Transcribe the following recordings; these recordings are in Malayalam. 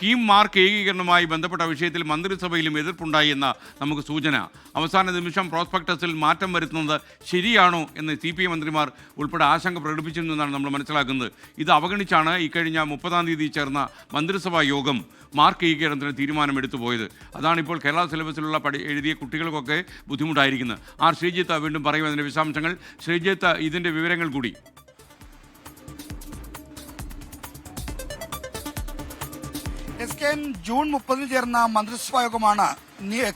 കീം മാർക്ക് ഏകീകരണവുമായി ബന്ധപ്പെട്ട വിഷയത്തിൽ മന്ത്രിസഭയിലും എതിർപ്പുണ്ടായി എന്ന നമുക്ക് സൂചന. അവസാന നിമിഷം പ്രോസ്പെക്ടസിൽ മാറ്റം വരുത്തുന്നത് ശരിയാണോ എന്ന് CPI മന്ത്രിമാർ ഉൾപ്പെടെ ആശങ്ക പ്രകടിപ്പിച്ചിരുന്നെന്നാണ് നമ്മൾ മനസ്സിലാക്കുന്നത്. ഇത് അവഗണിച്ചാണ് ഇക്കഴിഞ്ഞ 30-ാം തീയതി ചേർന്ന മന്ത്രിസഭാ യോഗം മാർക്ക് ഏകീകരണത്തിന് തീരുമാനമെടുത്തു പോയത്. അതാണിപ്പോൾ കേരള സിലബസിലുള്ള എഴുതിയ കുട്ടികൾക്കൊക്കെ ബുദ്ധിമുട്ടായിരിക്കുന്നത്. ശ്രീജിത്ത് വീണ്ടും പറയും അതിൻ്റെ വിശദാംശങ്ങൾ. ശ്രീജിത്ത്, ഇതിൻ്റെ വിവരങ്ങൾ കൂടി. ജൂൺ 30-ന് ചേർന്ന മന്ത്രിസഭാ യോഗമാണ്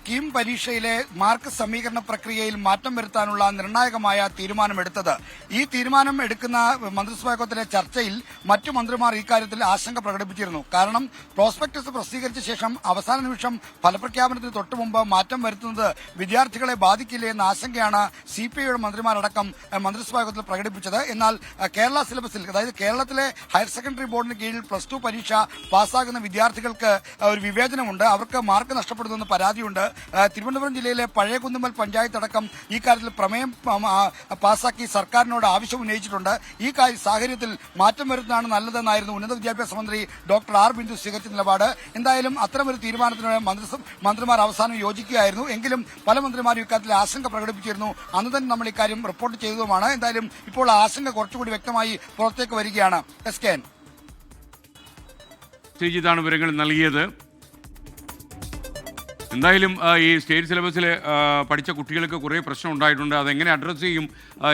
കീം പരീക്ഷയിലെ മാർക്ക് സമീകരണ പ്രക്രിയയിൽ മാറ്റം വരുത്താനുള്ള നിർണായകമായ തീരുമാനമെടുത്തത്. ഈ തീരുമാനം എടുക്കുന്ന മന്ത്രിസഭാ യോഗത്തിലെ ചർച്ചയിൽ മറ്റു മന്ത്രിമാർ ഇക്കാര്യത്തിൽ ആശങ്ക പ്രകടിപ്പിച്ചിരുന്നു. കാരണം പ്രോസ്പെക്ടസ് പ്രസിദ്ധീകരിച്ച ശേഷം അവസാന നിമിഷം ഫലപ്രഖ്യാപനത്തിന് തൊട്ടുമുമ്പ് മാറ്റം വരുത്തുന്നത് വിദ്യാർത്ഥികളെ ബാധിക്കില്ലേ എന്ന ആശങ്കയാണ് CPIയുടെ മന്ത്രിമാരടക്കം മന്ത്രിസഭാ യോഗത്തിൽ പ്രകടിപ്പിച്ചത്. എന്നാൽ കേരള സിലബസിൽ, അതായത് കേരളത്തിലെ ഹയർ സെക്കൻഡറി ബോർഡിന് കീഴിൽ +2 പരീക്ഷ പാസ്സാകുന്ന വിദ്യാർത്ഥികൾക്ക് ഒരു വിവേചനമുണ്ട്. അവർക്ക് മാർക്ക് നഷ്ടപ്പെടുന്നുവെന്ന് പരാതിയുണ്ട്. തിരുവനന്തപുരം ജില്ലയിലെ പഴയകുന്നുമ്മൽ പഞ്ചായത്ത് അടക്കം ഈ കാര്യത്തിൽ പ്രമേയം പാസാക്കി സർക്കാരിനോട് ആവശ്യം ഉന്നയിച്ചിട്ടുണ്ട്. ഈ സാഹചര്യത്തിൽ മാറ്റം വരുന്നതാണ് നല്ലതെന്നായിരുന്നു ഉന്നത വിദ്യാഭ്യാസ മന്ത്രി ഡോക്ടർ ആർ ബിന്ദു സ്വീകരിച്ച നിലപാട്. എന്തായാലും അത്തരമൊരു തീരുമാനത്തിന് മന്ത്രിമാർ അവസാനം യോജിക്കുകയായിരുന്നു. എങ്കിലും പല മന്ത്രിമാരും ഇക്കാര്യത്തിൽ ആശങ്ക പ്രകടിപ്പിച്ചിരുന്നു. അന്ന് തന്നെ നമ്മൾ ഇക്കാര്യം റിപ്പോർട്ട് ചെയ്തതുമാണ്. എന്തായാലും ഇപ്പോൾ ആശങ്ക കുറച്ചുകൂടി വ്യക്തമായി പുറത്തേക്ക് വരികയാണ്. ശ്രീജിത്താണ് വിവരങ്ങൾ നൽകിയത്. എന്തായാലും ഈ സ്റ്റേറ്റ് സിലബസിൽ പഠിച്ച കുട്ടികൾക്ക് കുറേ പ്രശ്നം ഉണ്ടായിട്ടുണ്ട്. അതെങ്ങനെ അഡ്രസ്സ് ചെയ്യും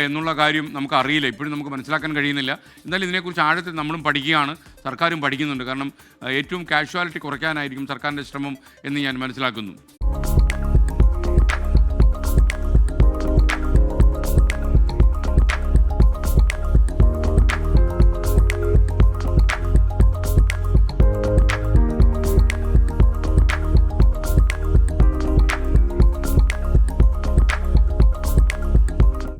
എന്നുള്ള കാര്യം നമുക്ക് അറിയില്ല, ഇപ്പോഴും നമുക്ക് മനസ്സിലാക്കാൻ കഴിയുന്നില്ല. എന്തായാലും ഇതിനെക്കുറിച്ച് ആഴത്തിൽ നമ്മളും പഠിക്കുകയാണ്, സർക്കാരും പഠിക്കുന്നുണ്ട്. കാരണം ഏറ്റവും കാഷ്വാലിറ്റി കുറയ്ക്കാനായിരിക്കും സർക്കാരിൻ്റെ ശ്രമം എന്ന് ഞാൻ മനസ്സിലാക്കുന്നു.